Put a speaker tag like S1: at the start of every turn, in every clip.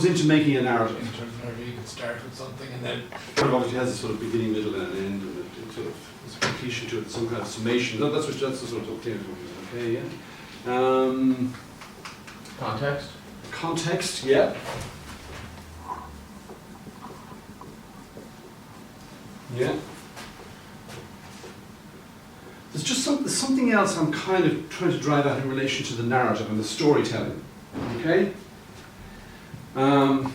S1: goes into making a narrative.
S2: In terms of narrative, you can start with something and then
S1: It obviously has a sort of beginning, middle, and an end, and it sort of there's a completion to it, some kind of summation. That's the sort of thing. Okay, yeah.
S3: Context?
S1: Context, yeah. Yeah. There's just something else I'm kind of trying to drive at in relation to the narrative and the storytelling. Okay? And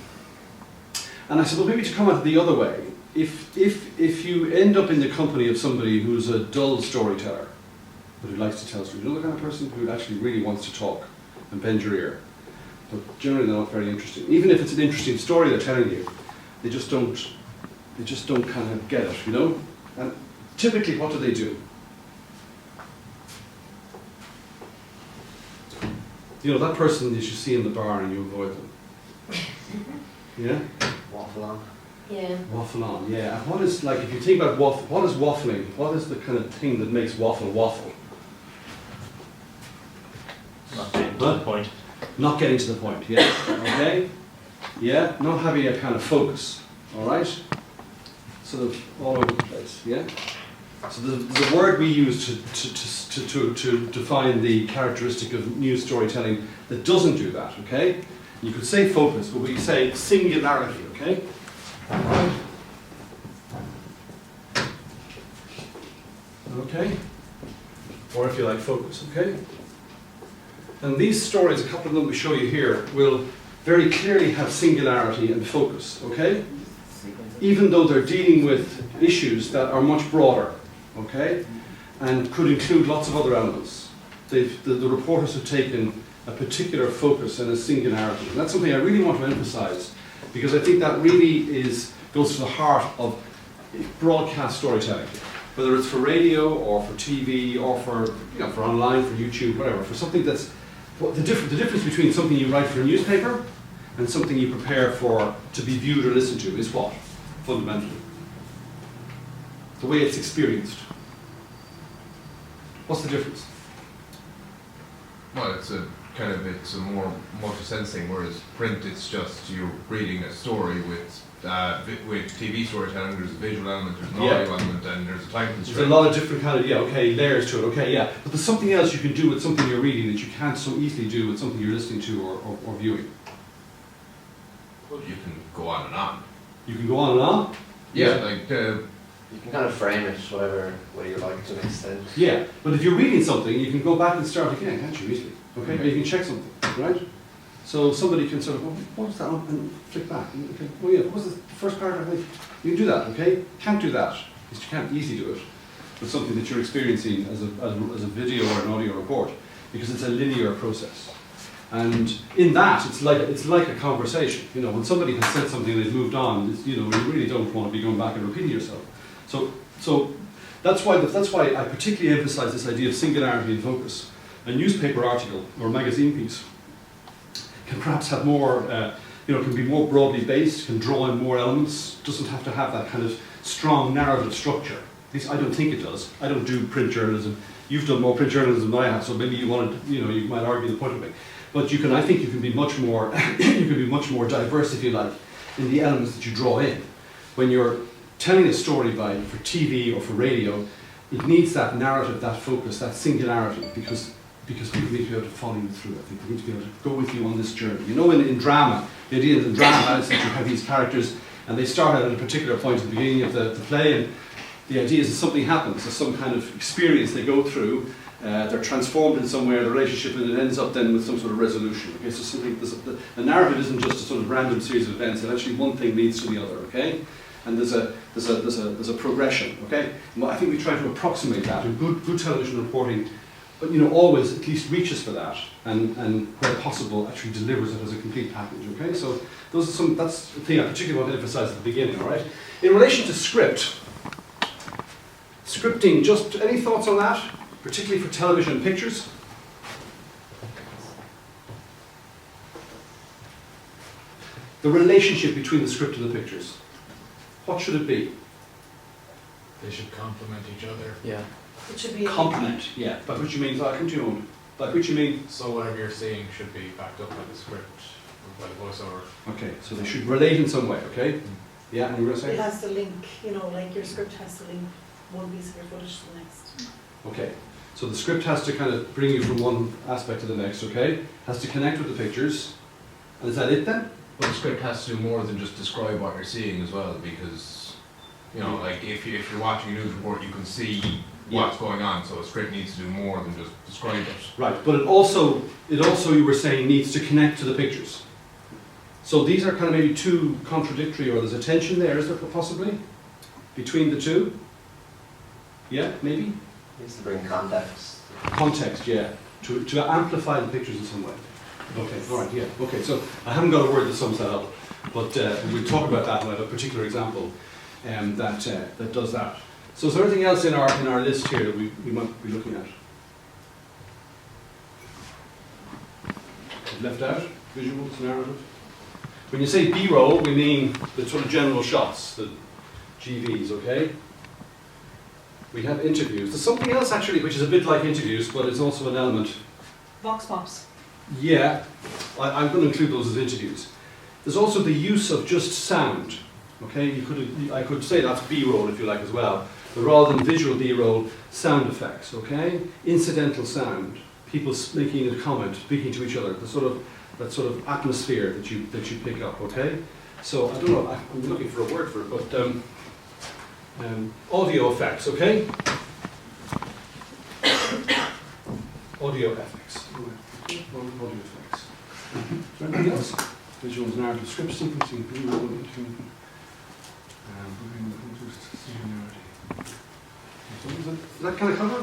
S1: I suppose maybe to come at it the other way, if you end up in the company of somebody who's a dull storyteller, but who likes to tell stories, you know the kind of person who actually really wants to talk and bend your ear, but generally they're not very interesting. Even if it's an interesting story they're telling you, they just don't kind of get it, you know? And typically what do they do? You know, that person that you see in the bar and you avoid them. Yeah?
S4: Waffle on.
S5: Yeah.
S1: Waffle on, yeah. And what is, like, if you think about waffle, what is waffling? What is the kind of thing that makes waffle waffle?
S3: Not getting to the point.
S1: Not getting to the point, yeah. Okay? Yeah? Not having a kind of focus, all right? Sort of all over the place, yeah? So the word we use to define the characteristic of news storytelling that doesn't do that, okay? You could say focus, but we say singularity, okay? Okay? Or if you like, focus, okay? And these stories, a couple of them we show you here, will very clearly have singularity and focus, okay? Even though they're dealing with issues that are much broader, okay? And could include lots of other elements. The reporters have taken a particular focus and a singularity. And that's something I really want to emphasize, because I think that really goes to the heart of broadcast storytelling. Whether it's for radio or for TV or for online, for YouTube, whatever, for something that's the difference between something you write for a newspaper and something you prepare for to be viewed or listened to is what? Fundamentally. The way it's experienced. What's the difference?
S6: Well, it's a more multi-sensing, whereas print, it's just you're reading a story with TV storytelling. There's a visual element, there's an audio element, and there's a time constraint. There's
S1: a lot of different kind of layers to it. Okay, yeah, but there's something else you can do with something you're reading that you can't so easily do with something you're listening to or viewing.
S6: Well, you can go on and on.
S1: You can go on and on.
S6: Yeah,
S4: you can kind of frame it whatever way you like to an extent.
S1: Yeah, but if you're reading something, you can go back and start again, can't you, easily? Okay, or you can check something, right? So somebody can sort of, what was that? And flick back. Okay. Oh yeah, what was the first paragraph? You can do that, okay? Can't do that. You can't easily do it with something that you're experiencing as a video or an audio report, because it's a linear process. And in that, it's like a conversation. You know, when somebody has said something and they've moved on, you really don't want to be going back and repeating yourself. So that's why I particularly emphasize this idea of singularity and focus. A newspaper article or a magazine piece can perhaps have more, can be more broadly based, can draw in more elements, doesn't have to have that kind of strong narrative structure. At least I don't think it does. I don't do print journalism. You've done more print journalism than I have, so maybe you might argue the point of it. But I think you can be much more, diverse, if you like, in the elements that you draw in. When you're telling a story for TV or for radio, it needs that narrative, that focus, that singularity, because people need to be able to follow you through. I think they need to be able to go with you on this journey. You know, in drama, the idea in drama is that you have these characters and they start out at a particular point at the beginning of the play, and the idea is that something happens, there's some kind of experience they go through, they're transformed in some way in the relationship, and it ends up then with some sort of resolution. Okay, so the narrative isn't just a sort of random series of events, and actually one thing leads to the other, okay? And there's a progression, okay? Well, I think we try to approximate that, and good television reporting, but always at least reaches for that, and where possible actually delivers it as a complete package, okay? So that's the thing I particularly want to emphasize at the beginning, all right? In relation to scripting, just any thoughts on that, particularly for television and pictures? The relationship between the script and the pictures. What should it be?
S2: they should complement each other.
S4: Yeah.
S5: It should be
S1: Complement, yeah. By which you mean, like which you mean?
S2: So whatever you're seeing should be backed up by the script by the voiceover.
S1: Okay, so they should relate in some way, okay? Yeah, and you were going to
S5: It
S1: say?
S5: has to link, you know, like your script has to link one piece of your footage to the next.
S1: Okay, so the script has to kind of bring you from one aspect to the next, okay? Has to connect with the pictures. And is that it then?
S6: But the script has to do more than just describe what you're seeing as well, because, you know, like if you're watching a news report, you can see what's going on, so a script needs to do more than just describe it.
S1: Right, but it also you were saying needs to connect to the pictures. So these are kind of maybe two contradictory, or there's a tension there, is there possibly? Between the two? Yeah, maybe?
S4: Needs to bring context.
S1: Context, yeah. To amplify the pictures in some way. Okay, all right, yeah. Okay, so I haven't got a word that sums that up, but we'll talk about that and I have a particular example that does that. So is there anything else in our list here that we might be looking at? Left out? Visuals, narrative? When you say B-roll, we mean the sort of general shots, the GVs, okay? We have interviews. There's something else actually which is a bit like interviews, but it's also an element.
S5: Vox pops.
S1: Yeah, I'm going to include those as interviews. There's also the use of just sound. Okay, I could say that's B-roll if you like as well, but rather than visual B-roll, sound effects. Okay, incidental sound, people making a comment, speaking to each other, that sort of atmosphere that you pick up. Okay, so I don't know. I'm looking for a word for it, but audio effects. Okay, audio effects. Audio effects. Is there anything else? Visuals, narrative, script sequencing, B-roll, interview. Does that kind of cover?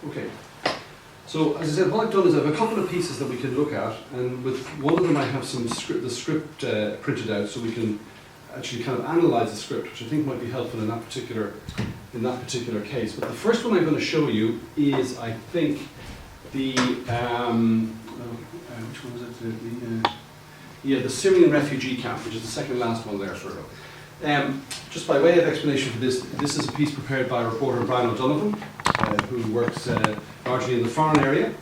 S1: Okay. So as I said, what I've done is I have a couple of pieces that we can look at, and with one of them I have the script printed out, so we can actually kind of analyse the script, which I think might be helpful in that particular case. But the first one I'm going to show you is, I think, the which one was it? The Syrian refugee camp, which is the second last one there, sort of. Just by way of explanation for this is a piece prepared by reporter Bryan Dobson, who works largely in the foreign area.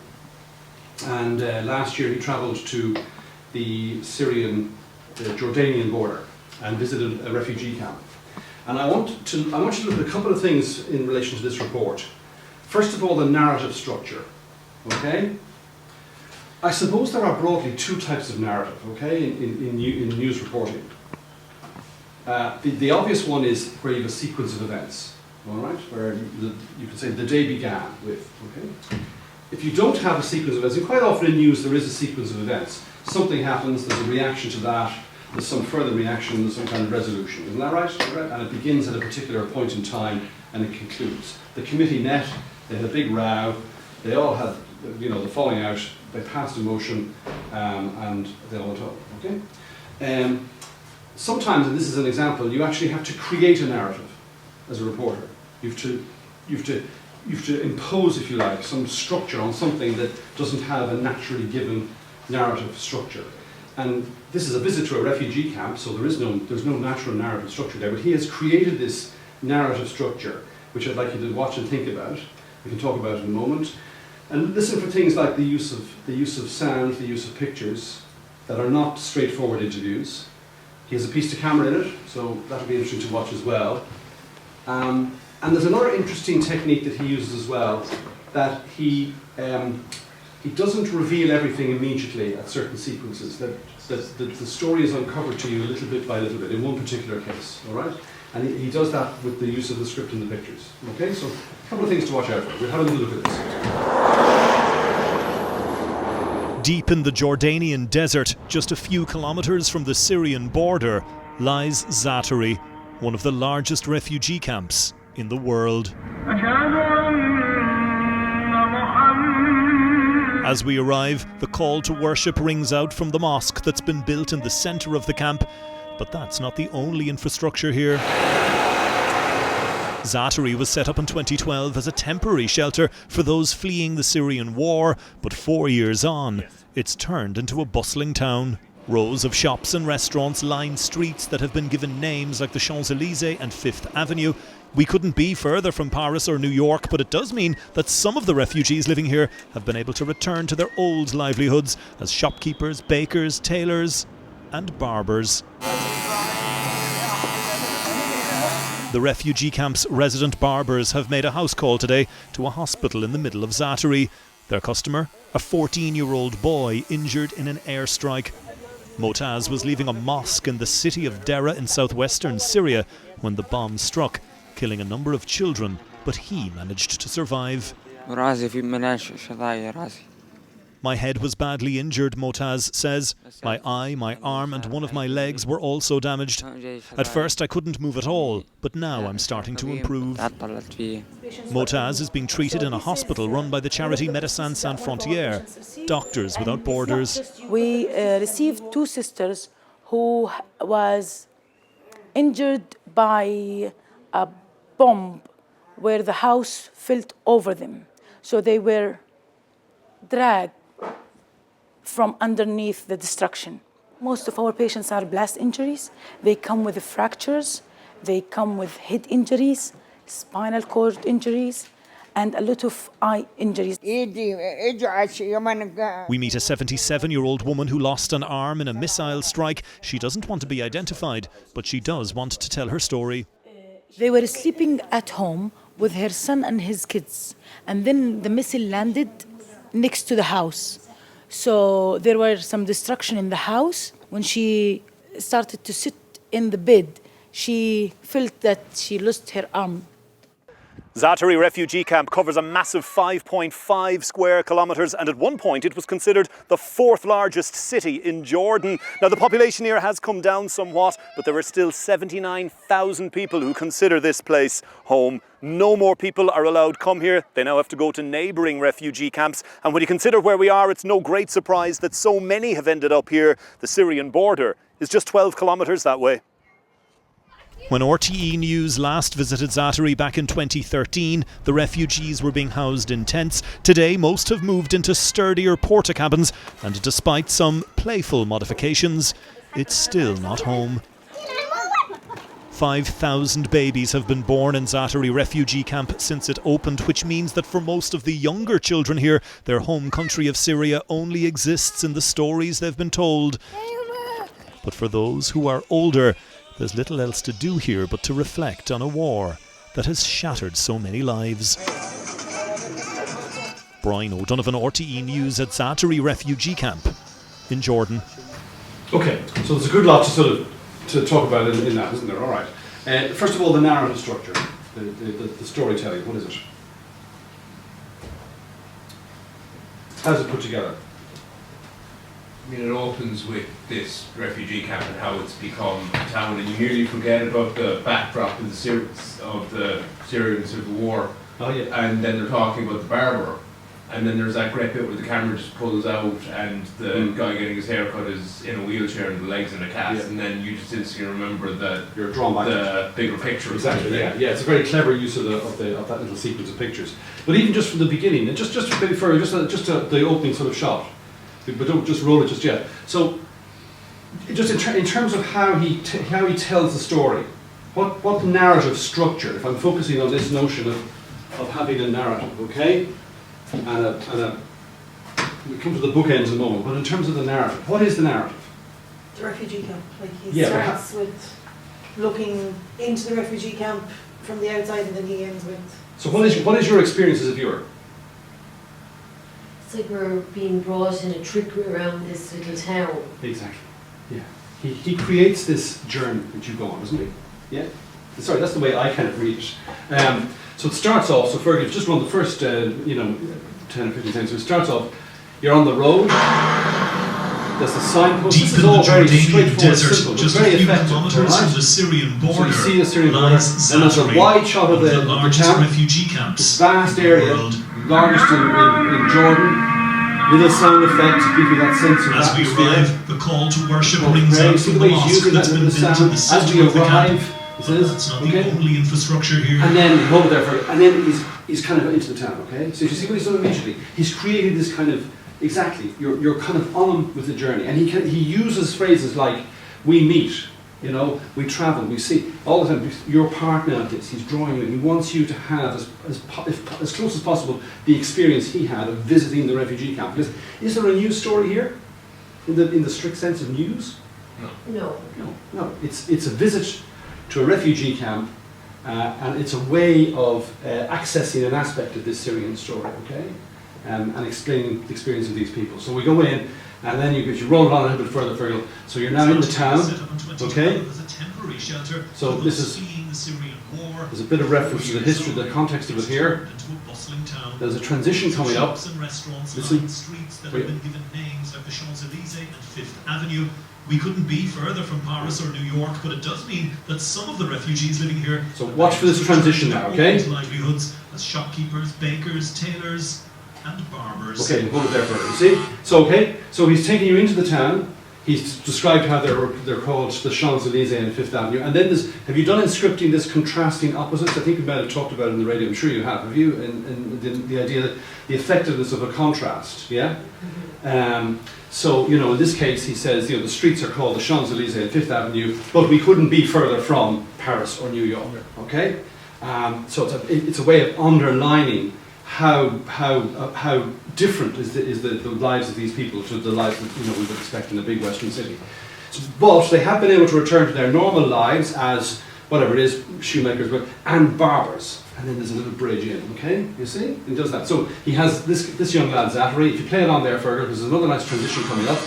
S1: And last year he travelled to the Jordanian border and visited a refugee camp. And I want you to look at a couple of things in relation to this report. First of all, the narrative structure. Okay? I suppose there are broadly two types of narrative, okay, in news reporting. The obvious one is where you have a sequence of events, all right, where you could say the day began with, okay. If you don't have a sequence of events, and quite often in news there is a sequence of events, something happens, there's a reaction to that, there's some further reaction, there's some kind of resolution, isn't that right? And it begins at a particular point in time and it concludes. The committee met, they had a big row, they all had, the falling out, they passed a motion, and they all went home, okay? Sometimes, and this is an example, you actually have to create a narrative as a reporter. You have to impose, if you like, some structure on something that doesn't have a naturally given narrative structure. And this is a visit to a refugee camp, so there's no natural narrative structure there, but he has created this narrative structure, which I'd like you to watch and think about. We can talk about it in a moment. And listen for things like the use of sound, the use of pictures that are not straightforward interviews. He has a piece to camera in it, so that'll be interesting to watch as well. And there's another interesting technique that he uses as well, that he doesn't reveal everything immediately at certain sequences, that the story is uncovered to you little bit by little bit in one particular case, all right? And he does that with the use of the script and the pictures. Okay, so a couple of things to watch out for. We'll have a little look at this.
S7: Deep in the Jordanian desert, just a few kilometres from the Syrian border, lies Zaatari, one of the largest refugee camps in the world. As we arrive, the call to worship rings out from the mosque that's been built in the centre of the camp, but that's not the only infrastructure here. Zaatari was set up in 2012 as a temporary shelter for those fleeing the Syrian war, but 4 years on, it's turned into a bustling town. Rows of shops and restaurants line streets that have been given names like the Champs-Élysées and Fifth Avenue, We couldn't be further from Paris or New York, but it does mean that some of the refugees living here have been able to return to their old livelihoods as shopkeepers, bakers, tailors and barbers. The refugee camp's resident barbers have made a house call today to a hospital in the middle of Zaatari. Their customer, a 14-year-old boy injured in an airstrike. Motaz was leaving a mosque in the city of Dera in southwestern Syria when the bomb struck, killing a number of children, but he managed to survive. My head was badly injured, Motaz says. My eye, my arm and one of my legs were also damaged. At first I couldn't move at all, but now I'm starting to improve. Motaz is being treated in a hospital run by the charity Médecins Sans Frontières, Doctors Without Borders.
S8: We received 2 sisters who was injured by a bomb where the house fell over them. So they were dragged from underneath the destruction. Most of our patients are blast injuries. They come with fractures, they come with head injuries, spinal cord injuries, and a lot of eye injuries.
S7: We meet a 77-year-old woman who lost an arm in a missile strike. She doesn't want to be identified, but she does want to tell her story.
S8: They were sleeping at home with her son and his kids, and then the missile landed next to the house. So there were some destruction in the house. When she started to sit in the bed, she felt that she lost her arm.
S7: Zaatari refugee camp covers a massive 5.5 square kilometres, and at one point it was considered the 4th largest city in Jordan. Now the population here has come down somewhat, but there are still 79,000 people who consider this place home. No more people are allowed come here. They now have to go to neighbouring refugee camps. And when you consider where we are, it's no great surprise that so many have ended up here. The Syrian border is just 12 kilometres that way. When RTE News last visited Zaatari back in 2013, the refugees were being housed in tents. Today, most have moved into sturdier porta-cabins, and despite some playful modifications, it's still not home. 5,000 babies have been born in Zaatari refugee camp since it opened, which means that for most of the younger children here, their home country of Syria only exists in the stories they've been told. But for those who are older, there's little else to do here but to reflect on a war that has shattered so many lives. Brian O'Donovan, RTE News at Zaatari refugee camp in Jordan.
S1: Okay, so there's a good lot to talk about in that, isn't there? All right. First of all, the narrative structure, the storytelling. What is it? How's it put together?
S6: I mean, it opens with this refugee camp and how it's become a town, and you nearly forget about the backdrop of the Syrian Civil War.
S1: Oh yeah.
S6: And then they're talking about the barber, and then there's that great bit where the camera just pulls out, and the guy getting his hair cut is in a wheelchair and the legs in a cast, and then you just instantly remember that
S1: you're drawn back
S6: the bigger picture.
S1: Exactly. Yeah. It's a very clever use of that little sequence of pictures. But even just from the beginning, and just maybe further, just the opening sort of shot. But don't just roll it just yet. So, just in terms of how he tells the story, what narrative structure? If I'm focusing on this notion of having a narrative, okay, and we come to the bookends in a moment. But in terms of the narrative, what is the narrative?
S5: The refugee camp. Like he starts with looking into the refugee camp from the outside, and then he ends with.
S1: So what is your experience as a viewer?
S9: It's like we're being brought in a trickery around this little town.
S1: Exactly. Yeah. He creates this journey that you go on, doesn't he? Yeah. Sorry, that's the way I kind of read it. So it starts off. So Fergie, just run the first, 10 or 15 seconds. So it starts off. You're on the road. There's the signpost.
S7: Deep in the Jordanian desert, just a few kilometres from the Syrian border,
S1: so you see the Syrian border,
S7: lies
S1: and there's a wide shot of the
S7: largest
S1: camp,
S7: refugee camps
S1: vast area,
S7: in the world.
S1: largest in Jordan. Little sound effect to give you that sense of
S7: As we
S1: atmosphere.
S7: arrive, the call to worship rings out from the mosque that's been built in the centre of the camp. But that's not the only infrastructure here.
S1: And then hold it there and then he's kind of into the town, okay? So you see what he's done immediately. He's created this kind of, exactly, you're kind of on him with the journey. And he uses phrases like, we meet, You know, we travel, we see all the time. Your partner at this, he's drawing it. He wants you to have as close as possible the experience he had of visiting the refugee camp. Because is there a news story here, in the strict sense of news?
S9: No.
S1: No. It's a visit to a refugee camp, and it's a way of accessing an aspect of this Syrian story. Okay, and explaining the experience of these people. So we go in. And then you roll it on a little bit further, Fergal. So you're now in the town, okay? So this is, there's a bit of reference to the history, the context of it here. There's a transition coming up. Listen.
S10: We couldn't be further from Paris or New York, but it does mean that some of the refugees living here...
S1: So watch for this transition now, okay?
S10: ...livelihoods as shopkeepers, bakers, tailors, and barbers.
S1: Okay, we'll hold it there for you see? So, okay, so he's taking you into the town. He's described how they're called the Champs-Élysées and Fifth Avenue. And then have you done in scripting this contrasting opposites? I think we might have talked about it in the radio. I'm sure you have you? In the idea that the effectiveness of a contrast, yeah? So, you know, in this case, he says, you know, the streets are called the Champs-Élysées and Fifth Avenue, but we couldn't be further from Paris or New York, okay? So it's a way of underlining how different is the lives of these people to the lives that, you know, we would expect in a big Western city. But they have been able to return to their normal lives as, whatever it is, shoemakers, and barbers. And then there's a little bridge in, okay? You see? He does that. So he has this young lad, Zachary. If you play it on there, Fergal, there's another nice transition coming up.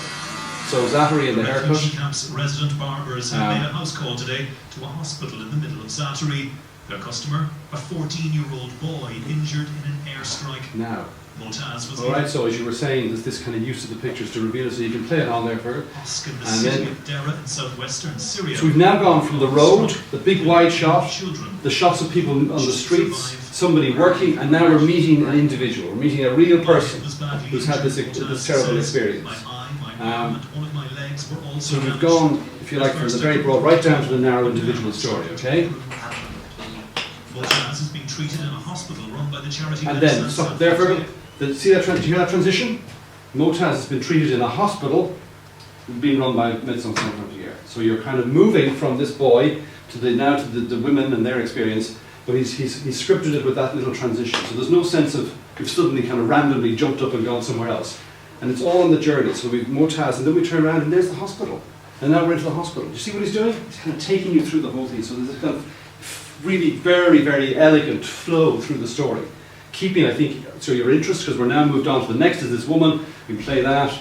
S1: So Zachary and the haircut.
S10: Refugee camp's resident barbers have made a house call today to a hospital in the middle of Zachary. Their customer, a 14-year-old boy injured in an airstrike.
S1: Now.
S10: Motaz was
S1: all right, so as you were saying, there's this kind of use of the pictures to reveal it, so you can play it on there for
S10: Oscan, the city of Dera in southwestern Syria.
S1: So we've now gone from the road, the big wide shot, the shots of people on the streets, somebody working, and now we're meeting an individual. We're meeting a real person who's had this terrible experience. So we've gone, if you like, from the very broad right down to the narrow individual story, okay?
S10: Motaz is being treated in a hospital run by the charity.
S1: And then, stop there for a bit. See that? Did you hear that transition? Motaz has been treated in a hospital being run by Médecins Sans Frontières. So you're kind of moving from this boy to the women and their experience, but he's scripted it with that little transition. So there's no sense of we've suddenly kind of randomly jumped up and gone somewhere else. And it's all on the journey. So we've Motaz, and then we turn around and there's the hospital. And now we're into the hospital. Do you see what he's doing? He's kind of taking you through the whole thing. So there's this kind of really very, very elegant flow through the story. Keeping, I think, so your interest, because we're now moved on to the next is this woman. We play that.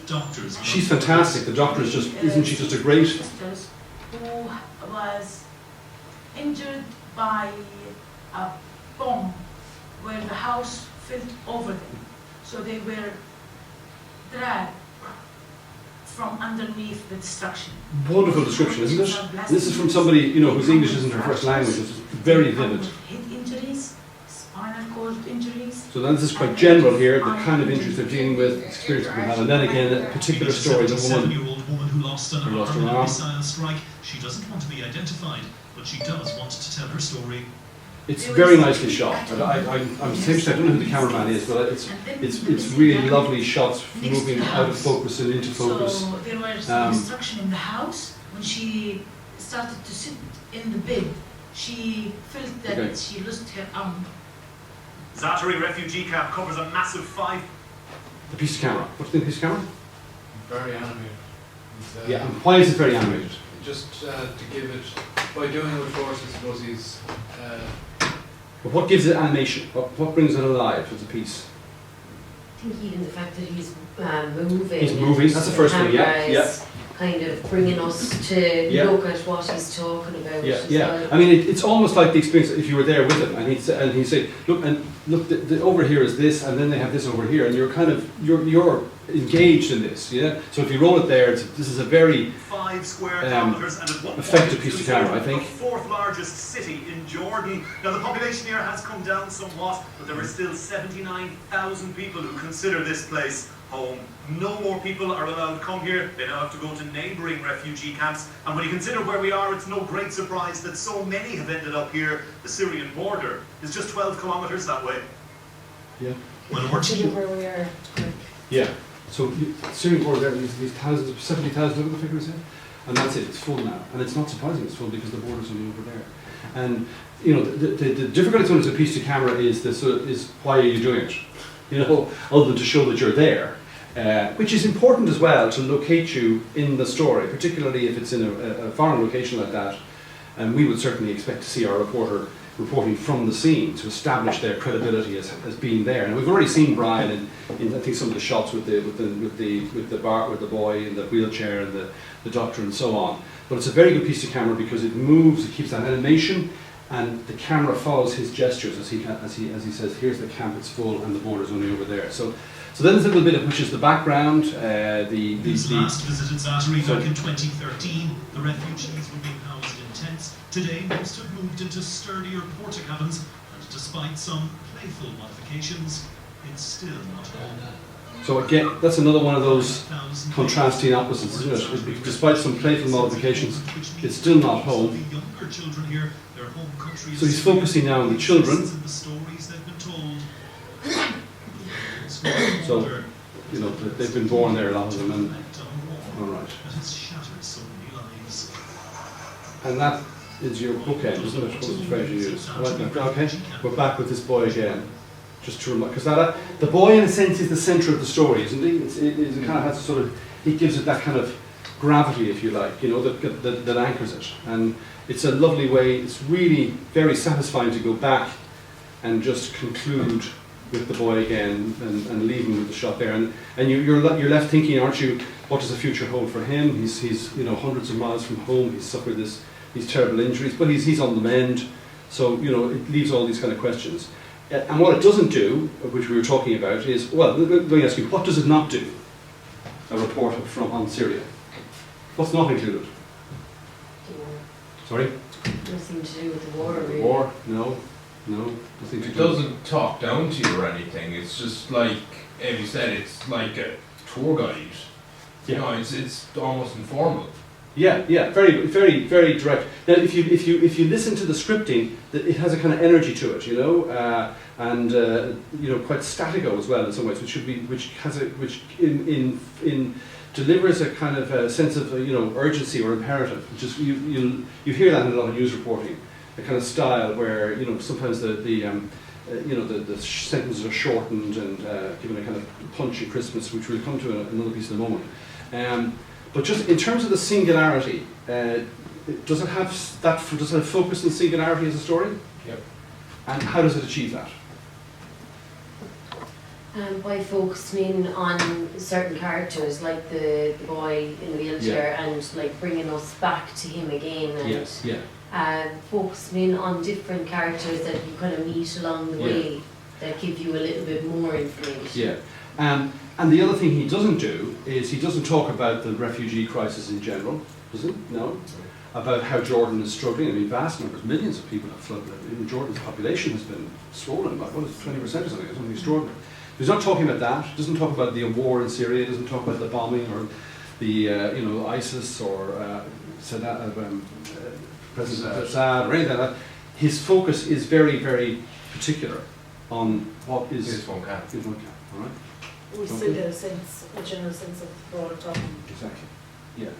S10: Doctors.
S1: She's fantastic. The doctor is just, isn't she just a great?
S8: Sisters who was injured by a bomb where the house fell over them. So they were dragged from underneath the destruction.
S1: Wonderful description, isn't it? This is from somebody, you know, whose English isn't her first language. It's very vivid.
S8: Head injuries, spinal cord injuries.
S1: So then this is quite general here, the kind of injuries they're dealing with, experience people have, and then again a particular story, the woman
S10: who lost an arm in a
S1: arm.
S10: missile strike. She doesn't want to be identified, but she does want to tell her story.
S1: It's very nicely shot. I'm saying I don't know who the cameraman is, but it's really lovely shots moving out of focus and into focus.
S8: So there was destruction in the house. When she started to sit in the bed, she felt that she lost her arm.
S7: Zachary refugee camp covers a massive
S1: The piece of camera. What's the piece of camera?
S2: Very animated.
S1: Yeah, and why is it very animated?
S2: Just to give it, by doing it with force, I suppose he's...
S1: But what gives it animation? What brings it alive as a piece?
S9: I think even the fact that he's moving.
S1: He's moving, that's the first thing, yeah.
S9: Kind of bringing us to look at what he's talking about.
S1: Yeah. I mean, it's almost like the experience if you were there with him, and he'd say, look, the over here is this, and then they have this over here, and you're kind of you're engaged in this, yeah. So if you roll it there, this is a very
S7: 5 square kilometres and at one
S1: effective piece of camera, I think.
S7: The 4th largest city in Jordan. Now the population here has come down somewhat, but there are still 79,000 people who consider this place home. No more people are allowed to come here. They now have to go to neighbouring refugee camps. And when you consider where we are, it's no great surprise that so many have ended up here. The Syrian border is just 12 kilometres that way.
S1: Yeah.
S9: Where we are.
S1: Yeah. So Syrian border there, these thousands, 70,000, look at the figures here. and that's it, it's full now. And it's not surprising it's full because the border's only over there. And you know, the difficulty when it's a piece to camera is why are you doing it? You know, other than to show that you're there. Which is important as well to locate you in the story, particularly if it's in a foreign location like that. And we would certainly expect to see our reporter reporting from the scene to establish their credibility as being there. And we've already seen Brian in I think some of the shots with the boy in the wheelchair and the doctor and so on. But it's a very good piece of camera because it moves, it keeps that animation, and the camera follows his gestures as he says, "Here's the camp, it's full, and the border's only over there." So then there's a little bit of which is the background.
S10: Whose last visited Zatari back in 2013, the refugees were being housed in tents. Today, most have moved into sturdier porta cabins, and despite some playful modifications, it's still not home.
S1: So again, that's another one of those contrasting opposites, isn't it? Despite some playful modifications, it's still not home. So he's focusing now on the children. So, you know, they've been born there, a lot of them, and all right. And that is your bookend, isn't it? What was the phrase you used? Right, okay, we're back with this boy again. Just to remind, because the boy in a sense is the centre of the story, isn't he? It kind of has a sort of, he gives it that kind of gravity, if you like, you know, that anchors it. And it's a lovely way, it's really very satisfying to go back and just conclude with the boy again and leave him with the shot there. And you're left thinking, aren't you, what does the future hold for him? He's you know, hundreds of miles from home, he's suffered these terrible injuries, but he's on the mend. So, you know, it leaves all these kind of questions. And what it doesn't do, which we were talking about, is, well, let me ask you, what does it not do? A report on Syria. What's not included? Sorry?
S9: Nothing to do with the war, really.
S1: War? No, nothing to do.
S6: It doesn't talk down to you or anything. It's just like Evie said. It's like a tour guide.
S1: Yeah.
S6: You know, it's almost informal.
S1: Yeah, very, very, very direct. Now, if you listen to the scripting, it has a kind of energy to it, you know, and you know, quite statico as well in some ways, which delivers a kind of a sense of you know, urgency or imperative. Just you hear that in a lot of news reporting, a kind of style where, you know, sometimes the sentences are shortened and given a kind of punchy crispness, which we'll come to another piece in a moment. But just in terms of the singularity, does it have focus on singularity as a story?
S6: Yep.
S1: And how does it achieve that?
S9: By focusing on certain characters, like the boy in the wheelchair, and like bringing us back to him again, and focusing on different characters that you kind of meet along the way that give you a little bit more information.
S1: Yeah. And the other thing he doesn't do is he doesn't talk about the refugee crisis in general, does he? No. About how Jordan is struggling. I mean, vast numbers, millions of people have flooded. Even Jordan's population has been swollen by, 20% or something extraordinary. He's not talking about that. He doesn't talk about the war in Syria. He doesn't talk about the bombing or the ISIS or President Assad or anything like that. His focus is very, very particular on what is
S6: his one camp.
S1: All right.
S5: We still get a general sense of broader topic.
S1: Exactly. Yeah.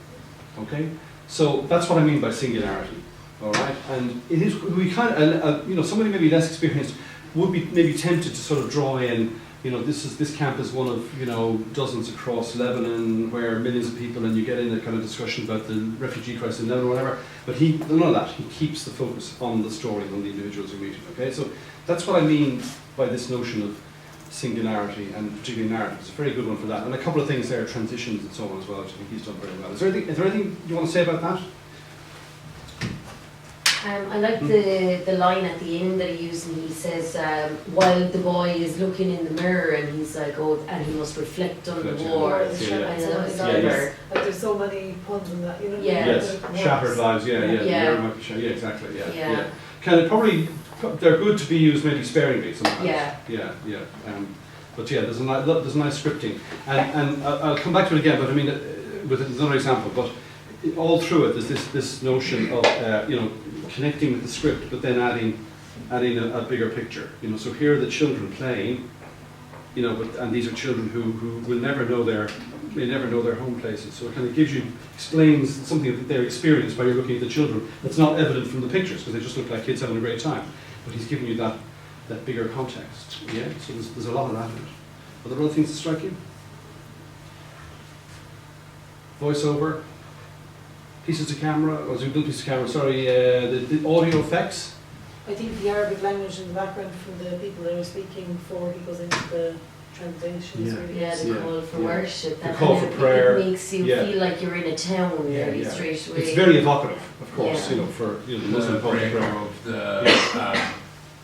S1: Okay. So that's what I mean by singularity. All right. And it is, we kind of, you know, somebody maybe less experienced would be maybe tempted to sort of draw in, you know, this camp is one of, you know, dozens across Lebanon where millions of people, and you get in a kind of discussion about the refugee crisis in Lebanon or whatever. But none of that. He keeps the focus on the story, on the individuals you're meeting. Okay. So that's what I mean by this notion of singularity, and particularly narrative. It's a very good one for that. And a couple of things there, transitions and so on as well, which I think he's done very well. Is there anything you want to say about that?
S9: I like the line at the end that he used, and he says, while the boy is looking in the mirror, and he's like, oh, and he must reflect on the war.
S5: Like there's so many puns in that, you know?
S1: Shattered lives, exactly, yeah. Can it probably, they're good to be used maybe sparingly sometimes. But yeah, there's a nice scripting. And I'll come back to it again, but I mean, with another example, but all through it, there's this notion of, you know, connecting with the script, but then adding a bigger picture. You know, so here are the children playing, you know, and these are children who will never know may never know their home places. So it kind of explains something that they're experienced by you're looking at the children that's not evident from the pictures, because they just look like kids having a great time. But he's giving you that bigger context. Yeah. So there's a lot of that in it. Are there other things that strike you? Voiceover, pieces of camera, the audio effects.
S5: I think the Arabic language in the background from the people that are speaking before he goes into the translation is really
S9: the call for worship.
S1: The call for prayer.
S9: It makes you feel like you're in a town really straight away.
S1: It's very evocative, of course, you know, for the Muslim call for prayer.
S6: Of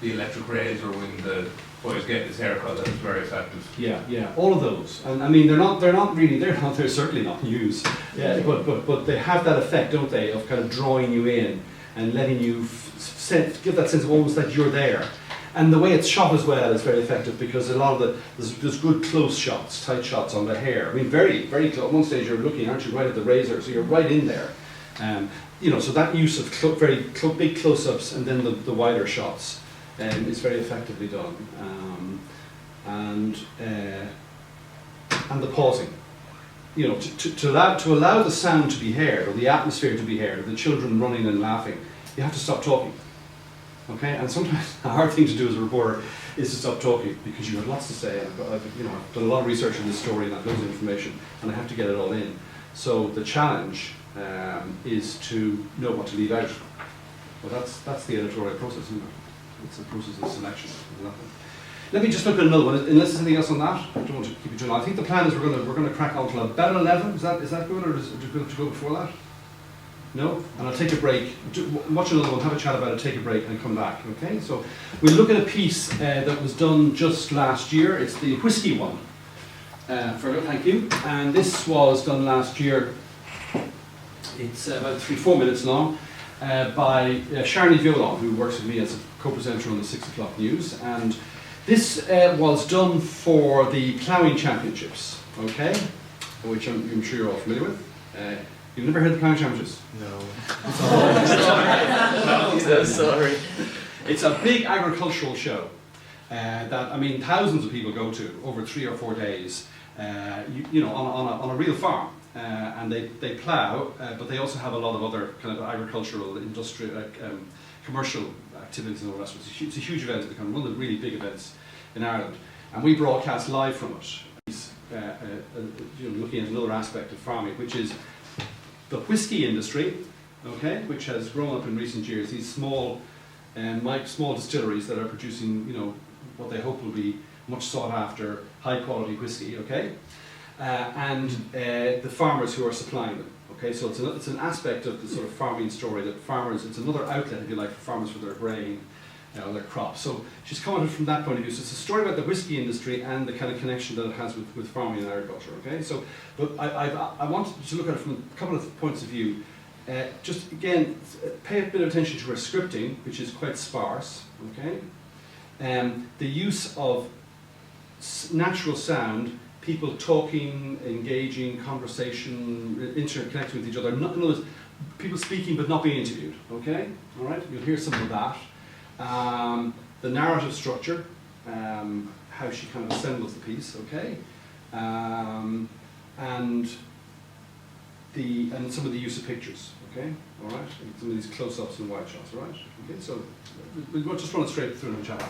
S6: the electric razor when the boy's getting his haircut, that's very effective.
S1: Yeah, all of those. And I mean, they're certainly not news. Yeah, but they have that effect, don't they, of kind of drawing you in and letting you give that sense of almost like you're there. And the way it's shot as well is very effective, because a lot of there's good close shots, tight shots on the hair. I mean, very, very close. At one stage you're looking, aren't you, right at the razor, so you're right in there. You know, so that use of big close-ups and then the wider shots is very effectively done. And the pausing. You know, to allow the sound to be heard, or the atmosphere to be heard, or the children running and laughing, you have to stop talking. Okay, and sometimes a hard thing to do as a reporter is to stop talking, because you have lots to say. I've done a lot of research on this story and I've loads of information, and I have to get it all in. So the challenge is to know what to leave out. Well, that's the editorial process, isn't it? It's a process of selection. Let me just look at another one. Unless there's anything else on that, I don't want to keep you too long. I think the plan is we're going to crack on till about 11. Is that good, or is it good to go before that? No? And I'll take a break, watch another one, have a chat about it, take a break and come back, okay? So we'll look at a piece that was done just last year. It's the whiskey one. Fergal, thank you. And this was done last year. It's about 3-4 minutes long by Sharni Violon, who works with me as a co-presenter on the 6 o'clock news. And this was done for the ploughing championships, okay? Which I'm sure you're all familiar with. You've never heard of the ploughing championships?
S3: No.
S1: Sorry. It's a big agricultural show that, I mean, thousands of people go to over 3 or 4 days, you know, on a real farm. And they plough, but they also have a lot of other kind of agricultural, industrial, commercial activities and all the rest of it. It's a huge event. It's become one of the really big events in Ireland. And we broadcast live from it. You know, looking at another aspect of farming, which is the whiskey industry, okay, which has grown up in recent years. These small distilleries that are producing, you know, what they hope will be much sought after, high quality whiskey, okay, and the farmers who are supplying them. Okay, so it's an aspect of the sort of farming story that farmers, it's another outlet, if you like, for farmers for their grain, their crops. So she's commented from that point of view. So it's a story about the whiskey industry and the kind of connection that it has with farming and agriculture. Okay, so but I wanted to look at it from a couple of points of view. Just again, pay a bit of attention to her scripting, which is quite sparse. Okay, the use of natural sound. People talking, engaging, conversation, interconnecting with each other. In other words, people speaking but not being interviewed. Okay, all right. You'll hear some of that. The narrative structure, how she kind of assembles the piece. Okay, and some of the use of pictures. Okay, all right. And some of these close-ups and wide shots. All right. Okay, so we'll just run it straight through and chat.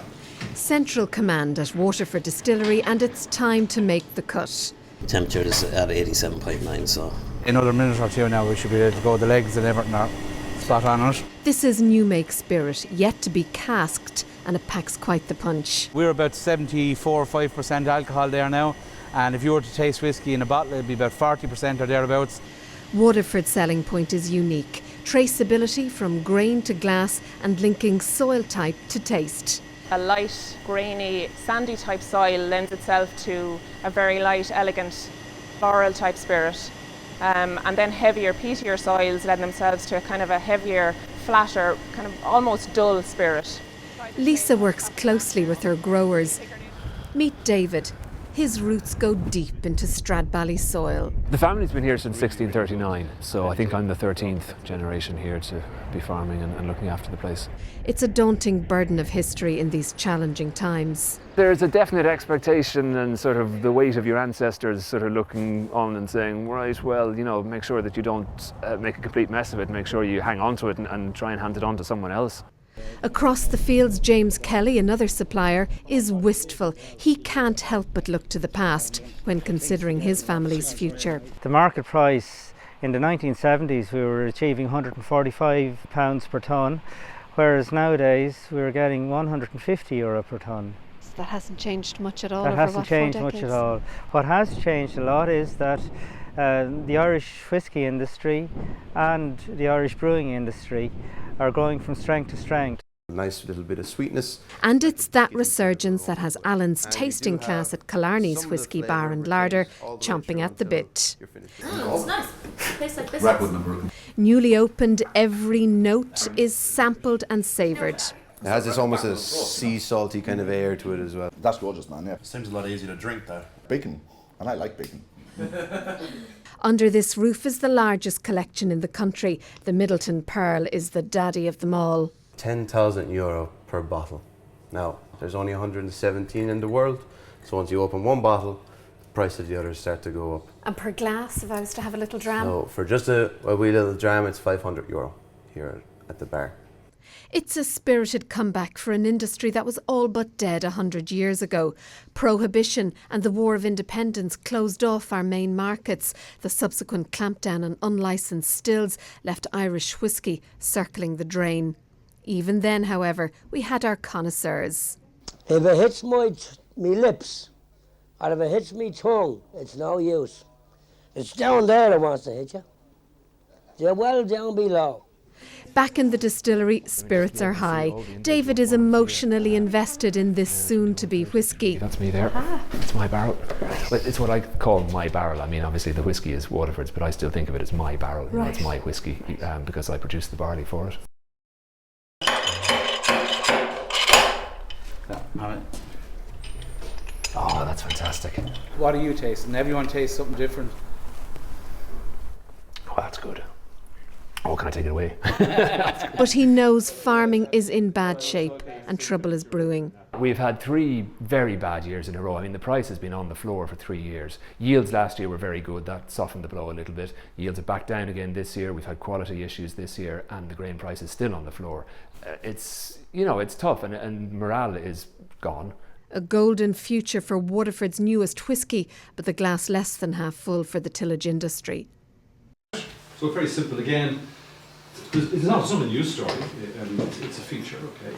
S11: Central command at Waterford Distillery, and it's time to make the cut.
S12: The temperature is at 87.9, so
S13: another minute or two now we should be able to go. The legs and everything are spot on it.
S11: This is new make spirit, yet to be casked, and it packs quite the punch.
S13: We're about 74-5% alcohol there now, and if you were to taste whiskey in a bottle it'd be about 40% or thereabouts.
S11: Waterford's selling point is unique. Traceability from grain to glass and linking soil type to taste.
S14: A light, grainy, sandy type soil lends itself to a very light, elegant, floral type spirit. And then heavier, peatier soils lend themselves to a kind of a heavier, flatter, kind of almost dull spirit.
S11: Lisa works closely with her growers. Meet David. His roots go deep into Stradbally soil.
S15: The family's been here since 1639, so I think I'm the 13th generation here to be farming and looking after the place.
S11: It's a daunting burden of history in these challenging times.
S15: There's a definite expectation and sort of the weight of your ancestors sort of looking on and saying, right, well, you know, make sure that you don't make a complete mess of it, make sure you hang on to it and try and hand it on to someone else.
S11: Across the fields, James Kelly, another supplier, is wistful. He can't help but look to the past when considering his family's future.
S16: The market price in the 1970s, we were achieving £145 per tonne, whereas nowadays we're getting €150 per tonne.
S11: That hasn't changed much at all.
S16: That hasn't changed much at all. What has changed a lot is that the Irish whisky industry and the Irish brewing industry are going from strength to strength.
S17: A nice little bit of sweetness.
S11: And it's that resurgence that has Alan's tasting class at Killarney's Whisky Bar and Larder chomping at the bit.
S9: It's nice. Tastes like
S17: biscuits.
S11: Newly opened, every note is sampled and savoured.
S17: It has this almost a sea salty kind of air to it as well.
S18: That's gorgeous, man, yeah. Seems a lot easier to drink there. Bacon, and I like bacon.
S11: Under this roof is the largest collection in the country. The Middleton Pearl is the daddy of them all.
S17: €10,000 per bottle. Now, there's only 117 in the world, so once you open one bottle, the price of the others start to go up.
S11: And per glass, if I was to have a little dram?
S17: So for just a wee little dram, it's €500 here at the bar.
S11: It's a spirited comeback for an industry that was all but dead 100 years ago. Prohibition and the War of Independence closed off our main markets. The subsequent clampdown on unlicensed stills left Irish whisky circling the drain. Even then, however, we had our connoisseurs.
S19: If it hits me lips, or if it hits me tongue, it's no use. It's down there that wants to hit you. They're well down below.
S11: Back in the distillery, spirits are high. David is emotionally invested in this soon-to-be whisky.
S15: That's me there. It's my barrel. Well, it's what I call my barrel. I mean, obviously the whisky is Waterford's, but I still think of it as my barrel. You know, it's my whisky because I produce the barley for it. Oh, that's fantastic.
S13: What are you tasting? Everyone tastes something different.
S15: Oh, that's good. Oh, can I take it away?
S11: But he knows farming is in bad shape and trouble is brewing.
S15: We've had 3 very bad years in a row. I mean, the price has been on the floor for 3 years. Yields last year were very good. That softened the blow a little bit. Yields are back down again this year. We've had quality issues this year, and the grain price is still on the floor. It's tough, and morale is gone.
S11: A golden future for Waterford's newest whisky, but the glass less than half full for the tillage industry.
S1: So very simple again. It's not a news story. It's a feature. Okay.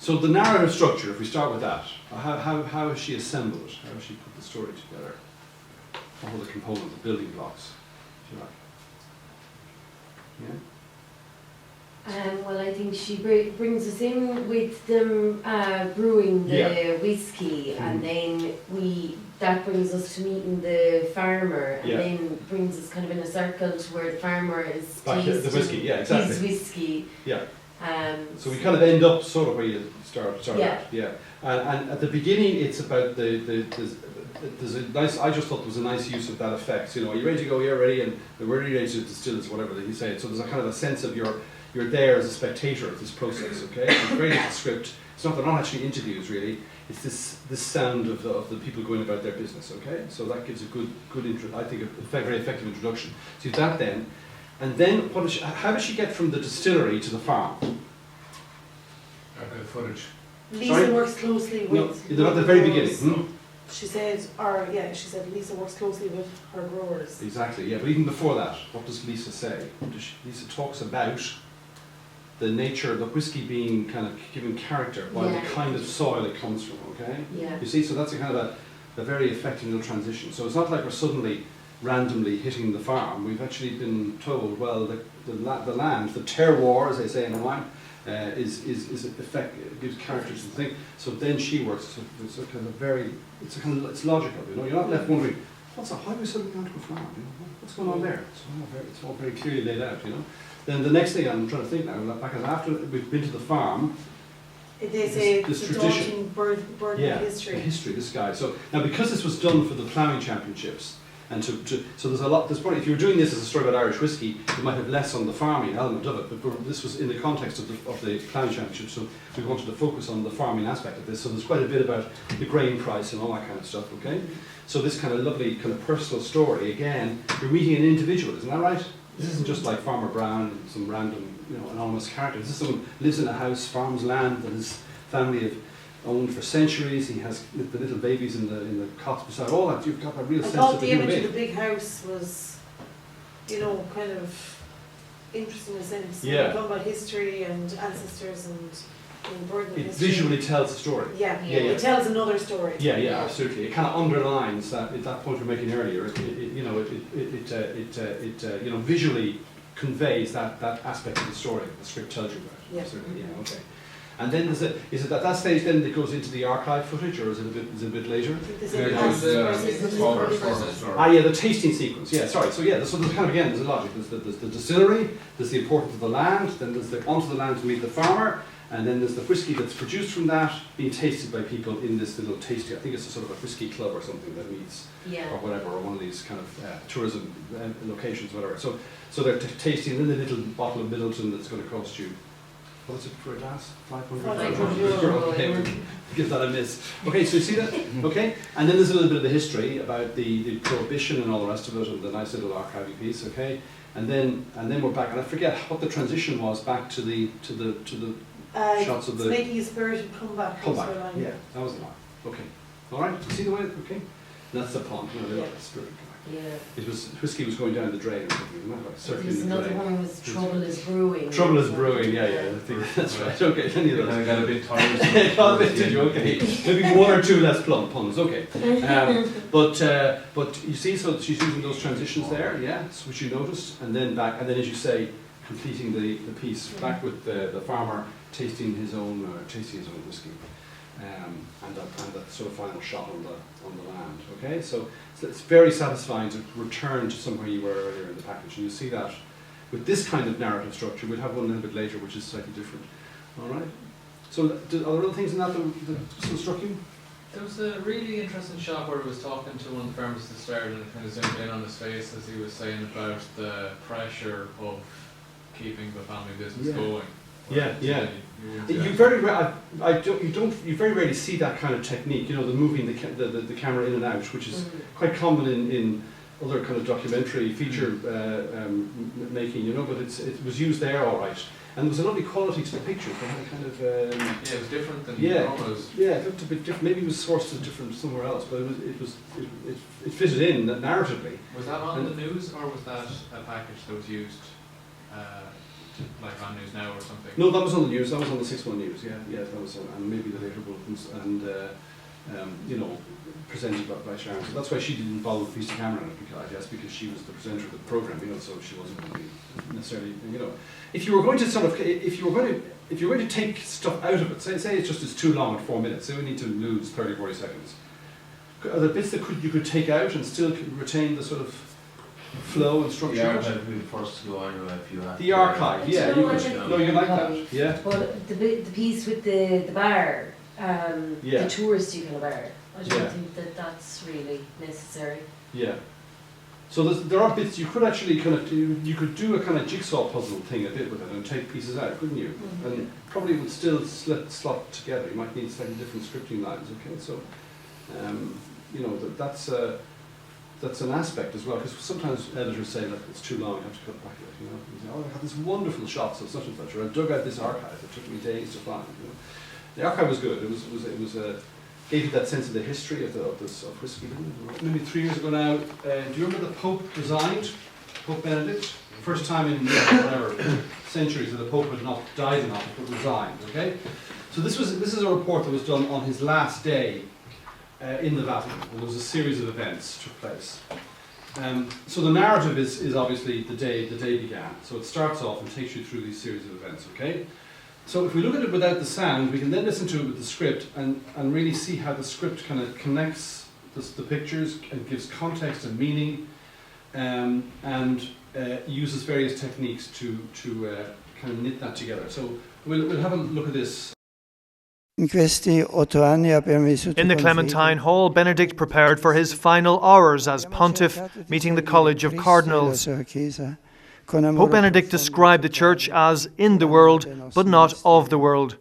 S1: So the narrative structure. If we start with that, how has she assembled it? How has she put the story together? What are the components, the building blocks, if you like? Yeah.
S9: Well, I think she brings us in with them brewing the whiskey, and then that brings us to meeting the farmer, and then brings us kind of in a circle to where the farmer is tasting
S1: the whiskey, exactly.
S9: his whiskey.
S1: Yeah. So we kind of end up sort of where you start at. Yeah. And at the beginning, it's about there's a nice. I just thought there was a nice use of that effect. You know, are you ready to go? You're ready, and we're ready to distill this, whatever that you say. So there's a kind of a sense of you're there as a spectator of this process. Okay, it's very little script. They're not actually interviews really. It's this sound of the people going about their business. Okay, so that gives a good intro. I think a very effective introduction. So that then, and then how does she get from the distillery to the farm?
S2: Footage.
S5: Lisa works closely with.
S1: No, at the very beginning.
S5: She said Lisa works closely with her growers.
S1: Exactly, yeah. But even before that, what does Lisa say? Lisa talks about the nature of the whiskey being kind of given character by the kind of soil it comes from, okay?
S9: Yeah.
S1: You see, so that's a kind of a very effective little transition. So it's not like we're suddenly randomly hitting the farm. We've actually been told, well, the land, the terroir, as they say in the wine, is gives character to the thing. So then she works. So it's a kind of it's logical. You know, you're not left wondering how are we suddenly going to a farm? You know, what's going on there? It's all very clearly laid out. You know. Then the next thing I'm trying to think now, back after we've been to the farm,
S5: It is a
S1: this
S5: daunting burden of history.
S1: The history, this guy. So now, because this was done for the ploughing championships, and so there's a lot. There's probably, if you were doing this as a story about Irish whiskey, you might have less on the farming element of it. But this was in the context of the ploughing championships, so we wanted to focus on the farming aspect of this. So there's quite a bit about the grain price and all that kind of stuff. Okay, so this kind of lovely kind of personal story. Again, you're meeting an individual, isn't that right? This isn't just like Farmer Brown, some random, anonymous character. This is someone who lives in a house, farms land that his family have owned for centuries. He has the little babies in the cots beside all that. You've got a real sense of
S5: thought the image of the big house was, kind of interesting in a sense.
S1: Yeah.
S5: Talking about history and ancestors and burden of
S1: It
S5: history.
S1: visually tells a story.
S5: Yeah. It tells another story.
S1: Yeah, absolutely. It kind of underlines that point we were making earlier. It visually conveys that aspect of the story the script tells you about.
S5: Yeah.
S1: Absolutely. Yeah. Okay. And then is it at that stage then it goes into the archive footage, or is it a bit later? The tasting sequence. Yeah, sorry. So there's kind of there's a logic. There's the distillery. There's the importance of the land. Then there's the onto the land to meet the farmer. And then there's the whiskey that's produced from that being tasted by people in this little tasting. I think it's a sort of a whiskey club or something that meets, or whatever, or one of these kind of tourism locations, whatever. So they're tasting in the little bottle of Middleton that's going to cost you. What's it for a glass? 500 euro. Okay, we'll give that a miss. Okay, so you see that? Okay, and then there's a little bit of the history about the prohibition and all the rest of it, and the nice little archiving piece. Okay, and then we're back, and I forget what the transition was back to the shots of the
S5: making a spirited comeback.
S1: Yeah, that was a lot. Okay, all right. See the way? Okay, and that's the pond. Spirit.
S9: Yeah.
S1: It was whiskey was going down the drain or something.
S9: There's another one was Trouble is Brewing.
S1: Trouble is Brewing. Yeah. I think that's right. Okay, any of those.
S6: I got a bit tired.
S1: Did you? Okay, maybe one or two less puns. Okay, but you see, so she's using those transitions there. Yeah, which you noticed, and then back, and then as you say, completing the piece back with the farmer tasting his own whiskey. And that sort of final shot on the land. Okay, so it's very satisfying to return to somewhere you were earlier in the package, and you see that with this kind of narrative structure. We'll have one a little bit later, which is slightly different. All right. So, are there other things in that sort of struck you?
S2: There was a really interesting shot where he was talking to one of the farmers at the start, and it kind of zoomed in on his face as he was saying about the pressure of keeping the family business going.
S1: Yeah. You very rarely see that kind of technique. The moving the camera in and out, which is quite common in other kind of documentary feature making. But it was used there all right, and there was a lovely quality to the pictures. They had a kind of
S2: it was different than normal.
S1: Yeah, it looked a bit different. Maybe it was sourced different somewhere else, but it fitted in narratively.
S2: Was that on the news, or was that a package that was used? Like on News Now or something?
S1: No, that was on the news. That was on the 6-1 News. Yeah, that was and maybe the later bulletins and presented by Sharon. So that's why she didn't follow the piece of camera in it, because she was the presenter of the program. So she wasn't going to be necessarily. If you were going to take stuff out of it, say it's too long at 4 minutes. Say we need to lose 30-40 seconds. Are there bits that you could take out and still retain the sort of flow and structure?
S4: The archive would be the first to go anyway if you had.
S1: The archive, yeah. You like that, yeah.
S9: But the piece with the bar, the touristical bar, I don't think that's really necessary.
S1: Yeah. So there are bits you could actually you could do a kind of jigsaw puzzle thing a bit with it and take pieces out, couldn't you? And probably would still slot together. You might need slightly different scripting lines. Okay, so that's an aspect as well, because sometimes editors say, look, it's too long, I have to cut it back a bit. You say, I had these wonderful shots of such and such, or I dug out this archive. It took me days to find. The archive was good. It was gave you that sense of the history of whiskey. Maybe 3 years ago now. Do you remember the Pope resigned? Pope Benedict, first time in centuries that the Pope had not died in office but resigned. Okay, so this is a report that was done on his last day in the Vatican, and there was a series of events took place. So the narrative is obviously the day began. So it starts off and takes you through these series of events. Okay. So if we look at it without the sound, we can then listen to it with the script and really see how the script kind of connects the pictures and gives context and meaning, and uses various techniques to kind of knit that together. So we'll have a look at this.
S20: In the
S21: Clementine Hall, Benedict prepared for his final hours as pontiff, meeting the College of Cardinals. Pope Benedict described the Church as in the world, but not of the world.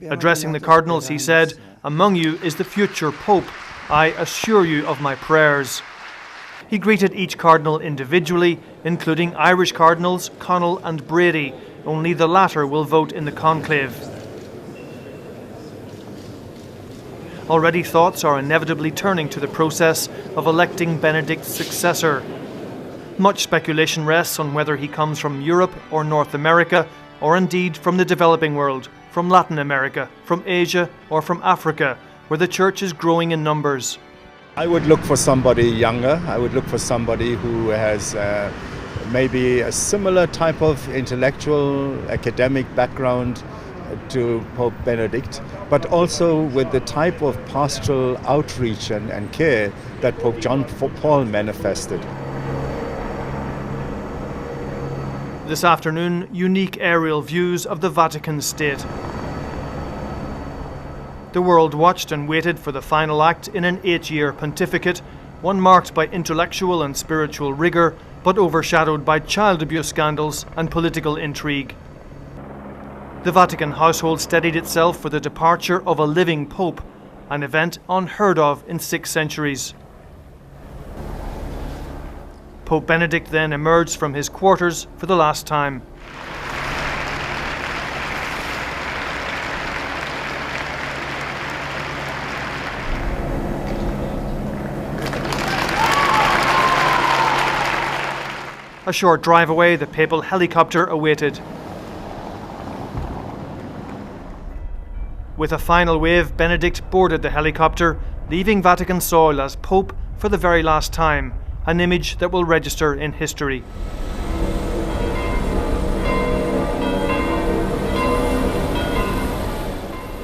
S21: Addressing the cardinals, he said, "Among you is the future Pope. I assure you of my prayers." He greeted each cardinal individually, including Irish cardinals Connell and Brady. Only the latter will vote in the conclave. Already thoughts are inevitably turning to the process of electing Benedict's successor. Much speculation rests on whether he comes from Europe or North America, or indeed from the developing world, from Latin America, from Asia or from Africa, where the Church is growing in numbers.
S22: I would look for somebody younger. I would look for somebody who has maybe a similar type of intellectual, academic background to Pope Benedict, but also with the type of pastoral outreach and care that Pope John Paul manifested.
S21: This afternoon, unique aerial views of the Vatican State. The world watched and waited for the final act in an 8-year pontificate, one marked by intellectual and spiritual rigour, but overshadowed by child abuse scandals and political intrigue. The Vatican household steadied itself for the departure of a living pope, an event unheard of in 6 centuries. Pope Benedict then emerged from his quarters for the last time. A short drive away, the papal helicopter awaited. With a final wave, Benedict boarded the helicopter, leaving Vatican soil as Pope for the very last time, an image that will register in history.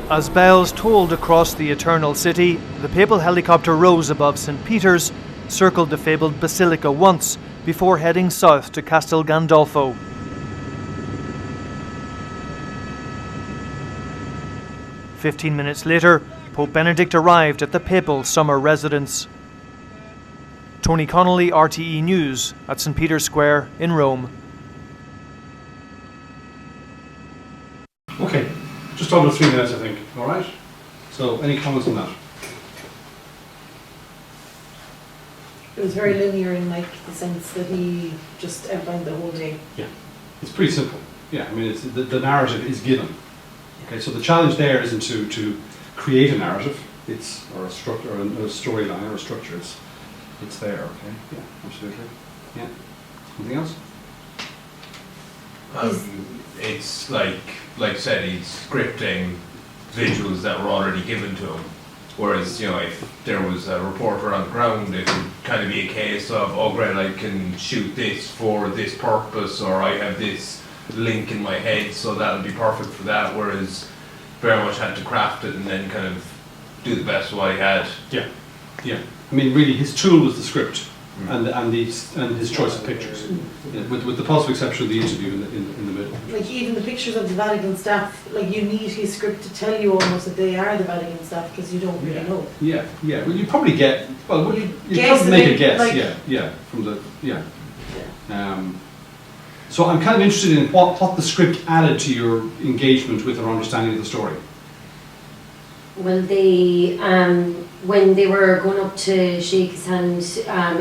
S21: As bells tolled across the Eternal City, the papal helicopter rose above St. Peter's, circled the fabled basilica once, before heading south to Castel Gandolfo. "15 minutes later, Pope Benedict arrived at the papal summer residence. Tony Connolly, RTE News, at St. Peter's Square in Rome.
S1: Okay, just under 3 minutes, I think. All right. So, any comments on that?
S5: It was very linear in like the sense that he just outlined the whole day.
S1: Yeah, it's pretty simple. Yeah, I mean, it's, the narrative is given. Okay, so the challenge there isn't to create a narrative, or a structure, or a storyline, or a structure. It's there. Okay. Yeah, absolutely. Yeah. Anything else?
S6: It's like I said, he's scripting visuals that were already given to him. Whereas, if there was a reporter on the ground, it would kind of be a case of, oh great, I can shoot this for this purpose, or I have this link in my head, so that'll be perfect for that. Whereas, very much had to craft it and then kind of do the best of what he had.
S1: Yeah, yeah. I mean, really, his tool was the script and his choice of pictures, with the possible exception of the interview in the middle.
S5: Like even the pictures of the Vatican staff, like you need his script to tell you almost that they are the Vatican staff because you don't really know.
S1: Yeah, yeah. Well, you probably get. Well, you
S5: guess
S1: probably make a guess.
S5: like,
S1: yeah. From the So I'm kind of interested in what the script added to your engagement with or understanding of the story.
S9: Well, they when they were going up to shake his hand,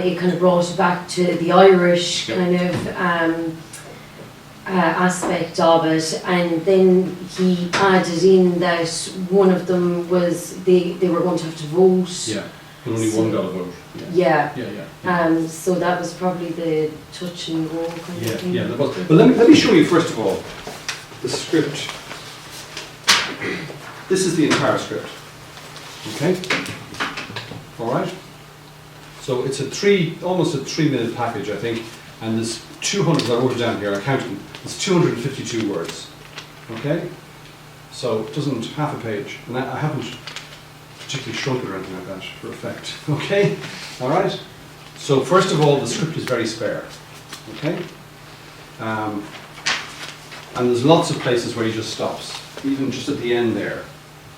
S9: it kind of brought it back to the Irish kind of aspect of it, and then he added in that one of them was they were going to have to vote.
S1: Yeah, but only one got a vote.
S9: Yeah. So that was probably the touch and go kind of thing.
S1: Yeah, that was. But let me show you first of all the script. This is the entire script. Okay. All right. So it's almost a 3-minute package, I think, and there's 200. I wrote it down here. I counted them. It's 252 words. Okay. So it doesn't half a page, and I haven't particularly shrunk it or anything like that for effect. Okay. All right. So first of all, the script is very spare. Okay. And there's lots of places where he just stops, even just at the end there.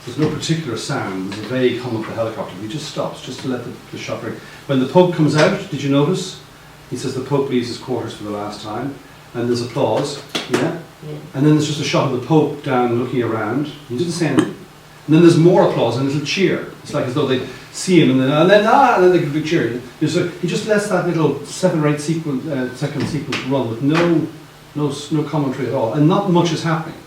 S1: There's no particular sound. There's a vague hum of the helicopter. He just stops, just to let the shot ring. When the Pope comes out, did you notice? He says the Pope leaves his quarters for the last time. And there's applause, yeah? And then there's just a shot of the Pope down looking around. He doesn't say anything. And then there's more applause and there's a cheer. It's like as though they see him and then they give a big cheer. He just lets that little 7 or 8 second sequence run with no commentary at all. And not much is happening.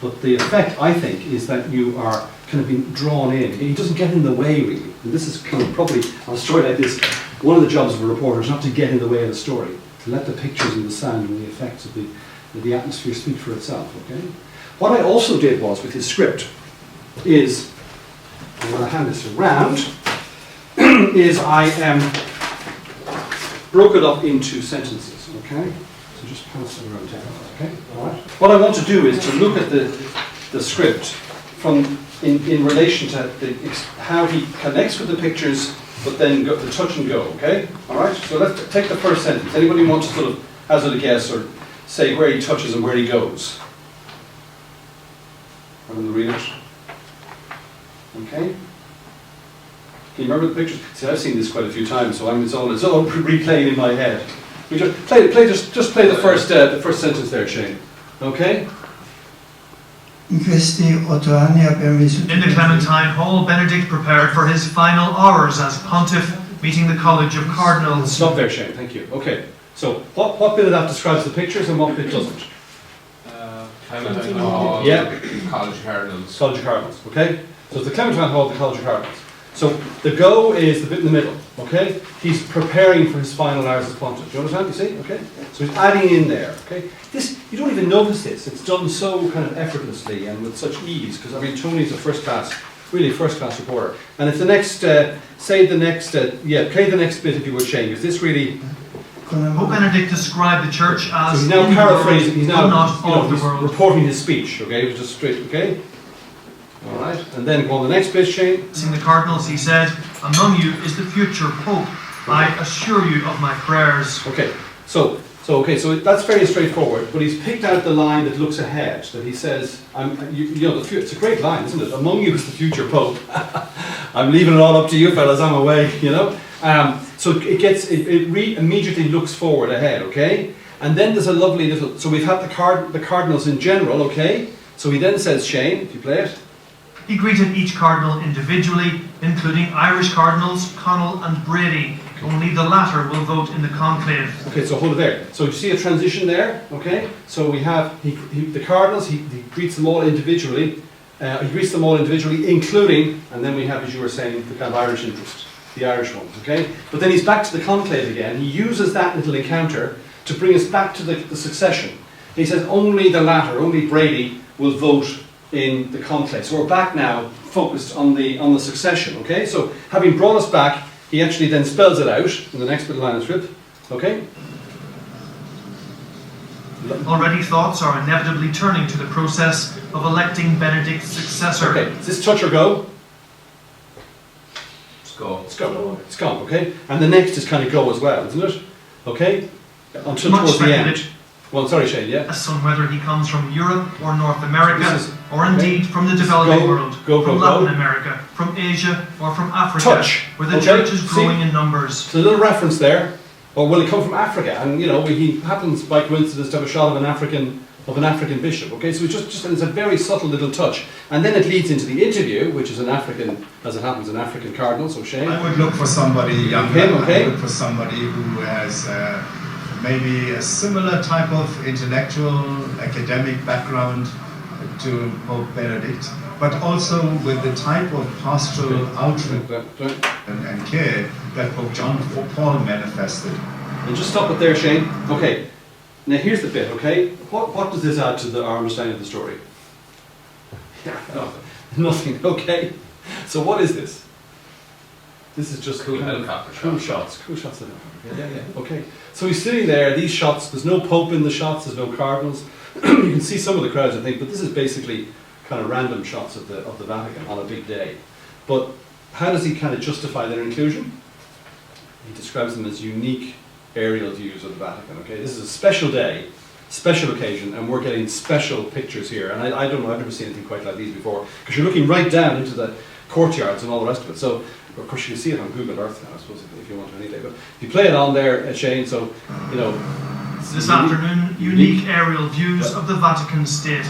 S1: But the effect, I think, is that you are kind of being drawn in. He doesn't get in the way, really. And this is kind of probably, on a story like this, one of the jobs of a reporter is not to get in the way of the story, to let the pictures and the sound and the effects of the atmosphere speak for itself, okay? What I also did was, with his script, is, I'm going to hand this around, is I broke it up into sentences, okay? So just pass it around, okay? All right. What I want to do is to look at the script from in relation to how he connects with the pictures, but then the touch and go, okay? All right. So let's take the first sentence. Anybody want to sort of hazard a guess or say where he touches and where he goes? I'm going to read it. Okay. Can you remember the pictures? See, I've seen this quite a few times, so it's all replaying in my head. We just play the first sentence there, Shane. Okay.
S8: In the Clementine Hall, Benedict prepared for his final hours as pontiff, meeting the College of Cardinals.
S1: Stop there, Shane. Thank you. Okay. So, what bit of that describes the pictures and what bit doesn't?
S6: Clementine Hall,
S1: yeah.
S6: College of Cardinals.
S1: College of Cardinals. Okay. So it's the Clementine Hall, the College of Cardinals. So the go is the bit in the middle. Okay. He's preparing for his final hours as pontiff. Do you understand? You see? Okay. So he's adding in there. Okay. This you don't even notice this. It's done so kind of effortlessly and with such ease because I mean Tony's a really first class reporter. And if the next, play the next bit if you would, Shane. Is this really?
S8: Pope Benedict described the church as
S1: so he's now paraphrasing. He's now
S8: not of the world.
S1: Reporting his speech. Okay, it was just straight. Okay. All right, and then go on the next bit, Shane.
S8: Seeing the cardinals, he said, "Among you is the future Pope. I assure you of my prayers."
S1: Okay, so that's very straightforward. But he's picked out the line that looks ahead. That he says, it's a great line, isn't it? Among you is the future Pope. I'm leaving it all up to you, fellas. I'm away. You know. So it immediately looks forward ahead. Okay, and then there's a lovely little. So we've had the cardinals in general. Okay, so he then says, Shane, if you play it.
S8: He greeted each cardinal individually, including Irish cardinals Connell and Brady. Only the latter will vote in the conclave.
S1: Okay, so hold it there. So you see a transition there, okay? So we have the cardinals. He greets them all individually. Including, and then we have, as you were saying, the kind of Irish interest, the Irish ones, okay? But then he's back to the conclave again. He uses that little encounter to bring us back to the succession. He says only the latter, only Brady, will vote in the conclave. So we're back now, focused on the succession. Okay, so having brought us back, he actually then spells it out in the next bit of line of script. Okay.
S8: Already thoughts are inevitably turning to the process of electing Benedict's successor.
S1: Okay, is this touch or go?
S6: It's go.
S1: It's go. It's gone. Okay, and the next is kind of go as well, isn't it? Okay, until
S8: Much
S1: towards the end. Well, sorry, Shane, yeah?
S8: As on whether he comes from Europe or North America, or indeed from the developing world, from Latin America, from Asia, or from Africa, where the church is growing in numbers.
S1: So a little reference there. Or will he come from Africa? And he happens by coincidence to have a shot of an African bishop. Okay, so it's a very subtle little touch, and then it leads into the interview, which is an African, as it happens, an African cardinal. So Shane,
S22: I would look for somebody younger.
S1: Okay.
S22: I would look for somebody who has maybe a similar type of intellectual, academic background to Pope Benedict, but also with the type of pastoral outreach and care that Pope John Paul manifested.
S1: And just stop it there, Shane. Okay, now here's the bit, okay? What does this add to our understanding of the story? Nothing, okay? So what is this? This is just cool
S6: helicopter
S1: shots. Cool shots of the helicopter. Yeah, okay. So he's sitting there, these shots, there's no Pope in the shots, there's no cardinals. You can see some of the crowds, I think, but this is basically kind of random shots of the Vatican on a big day. But how does he kind of justify their inclusion? He describes them as unique aerial views of the Vatican, okay? This is a special day, special occasion, and we're getting special pictures here. And I don't know, I've never seen anything quite like these before, because you're looking right down into the courtyards and all the rest of it. So, of course, you can see it on Google Earth now, I suppose, if you want to any day. But if you play it on there, Shane, so, you know.
S8: This afternoon, unique aerial views of the Vatican State.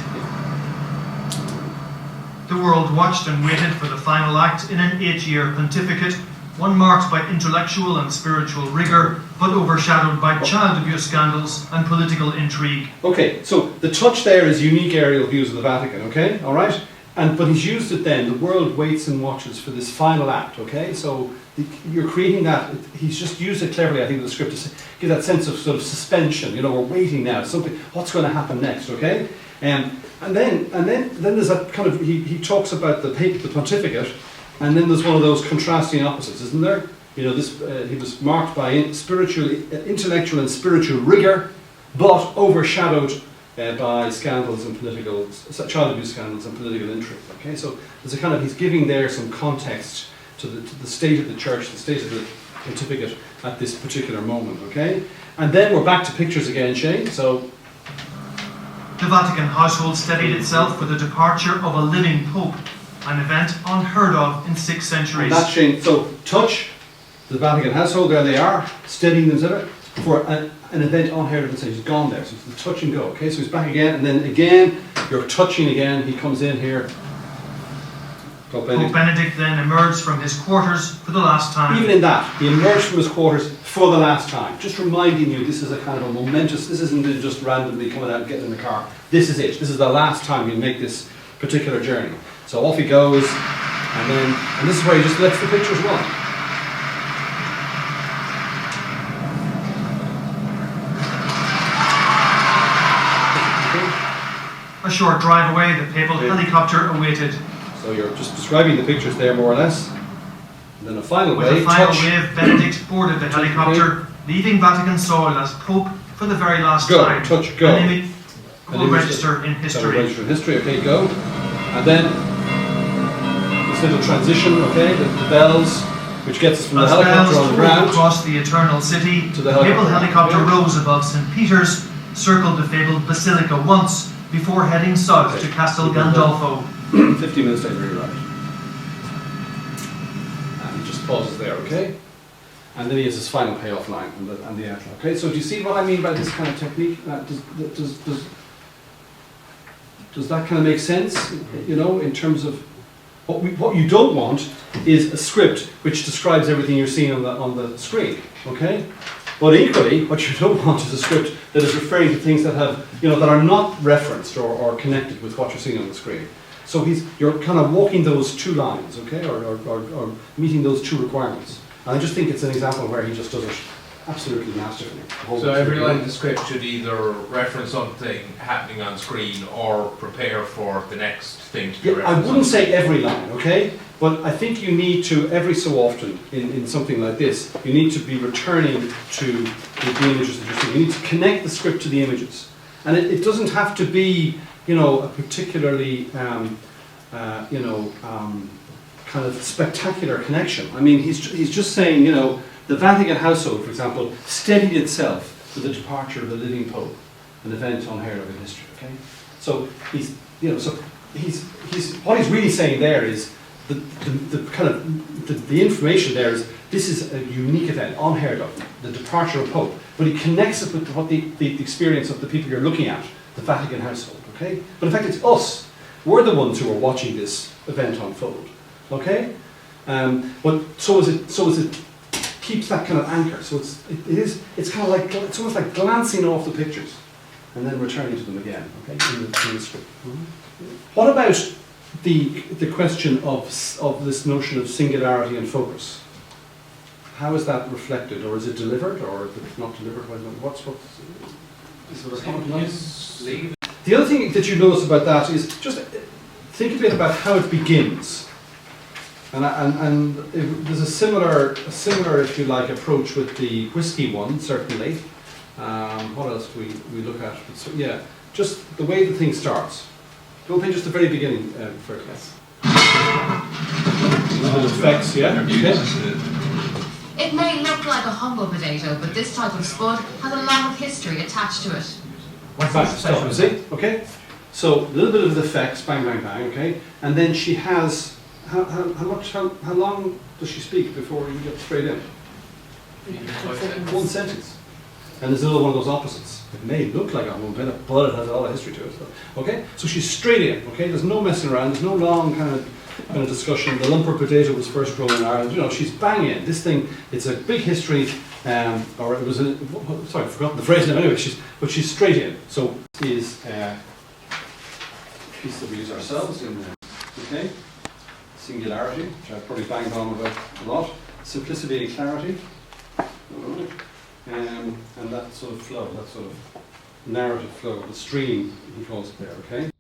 S8: The world watched and waited for the final act in an 8-year pontificate, one marked by intellectual and spiritual rigour, but overshadowed by child abuse scandals and political intrigue.
S1: Okay, so the touch there is unique aerial views of the Vatican, okay, all right? But he's used it then, the world waits and watches for this final act, okay? So you're creating that, he's just used it cleverly, I think, in the script to give that sense of sort of suspension, you know, we're waiting now, something, what's going to happen next, okay? And then there's that kind of, he talks about the pontificate, and then there's one of those contrasting opposites, isn't there? You know, this he was marked by intellectual and spiritual rigour, but overshadowed by scandals and political, child abuse scandals and political intrigue. Okay, so there's a kind of, he's giving there some context to the state of the church, the state of the pontificate at this particular moment. Okay, and then we're back to pictures again, Shane. So.
S8: The Vatican household steadied itself for the departure of a living pope, an event unheard of in 6 centuries.
S1: That's Shane. So touch the Vatican household. There they are, steadying themselves for an event unheard of in centuries. He's gone there. So it's the touch and go. Okay, so he's back again, and then again you're touching again. He comes in here.
S8: Pope Benedict then emerged from his quarters for the last time.
S1: Even in that, he emerged from his quarters for the last time. Just reminding you, this is a kind of a momentous, this isn't just randomly coming out and getting in the car. This is it. This is the last time you make this particular journey. So off he goes, and this is where he just lets the pictures run.
S8: A short drive away, the papal helicopter awaited.
S1: So you're just describing the pictures there, more or less. And then a final wave.
S8: With a final wave, Benedict boarded the helicopter, leaving Vatican soil as Pope for the very last time.
S1: Touch, go.
S8: An image will register in history.
S1: Register in history, okay, go. And then this little transition, okay, the bells, which gets us from the helicopter on the ground
S8: across the eternal city.
S1: To the
S8: papal helicopter rose above St. Peter's, circled the fabled basilica once before heading south to Castel Gandolfo.
S1: 50 minutes later, he arrived. And he just pauses there, okay? And then he has his final payoff line and the outline. Okay, so do you see what I mean by this kind of technique? Does that kind of make sense? You know, in terms of what you don't want is a script which describes everything you're seeing on the screen. Okay, but equally, what you don't want is a script that is referring to things that have, you know, that are not referenced or connected with what you're seeing on the screen. So you're kind of walking those two lines, okay, or meeting those two requirements. And I just think it's an example where he just does it absolutely masterfully.
S6: So every line of the script should either reference something happening on screen or prepare for the next thing to be referenced.
S1: I wouldn't say every line, okay? But I think you need to, every so often, in something like this, you need to be returning to the images that you're seeing. You need to connect the script to the images. And it doesn't have to be, you know, a particularly, kind of spectacular connection. I mean, he's just saying, you know, the Vatican household, for example, steadied itself for the departure of the living Pope, an event unheard of in history. Okay, so he's what he's really saying there is the information there is this is a unique event, unheard of, the departure of Pope. But he connects it with what the experience of the people you're looking at, the Vatican household. Okay, but in fact it's us. We're the ones who are watching this event unfold. Okay, but so is it keeps that kind of anchor. So it's kind of like, it's almost like glancing off the pictures and then returning to them again. Okay, in the script. What about the question of this notion of singularity and focus? How is that reflected, or is it delivered, or if it's not delivered? What's is there a comment on it? The other thing that you notice about that is just think a bit about how it begins. And there's a similar, if you like, approach with the whiskey one, certainly. What else do we look at? So, yeah, just the way the thing starts. Go pay just the very beginning first. Yes. Little effects, yeah.
S7: It may look like a humble potato, but this type of spud has a lot of history attached to it.
S1: Bang, stop, you see? Okay? So a little bit of the effects, bang, bang, bang, okay? And then she has, how long does she speak before you get straight in? 1 sentence. And there's another one of those opposites. It may look like a one minute, but it has a lot of history to it. So, okay? So she's straight in, okay? There's no messing around, there's no long kind of discussion. The lumper potato was first grown in Ireland. You know, she's bang in. This thing, it's a big history, or it was a, sorry, I've forgotten the phrase now. Anyway, she's straight in. So is a piece that we use ourselves in, okay? Singularity, which I've probably banged on about a lot. Simplicity and clarity. And that sort of flow, that sort of narrative flow, the stream, he calls it there, okay?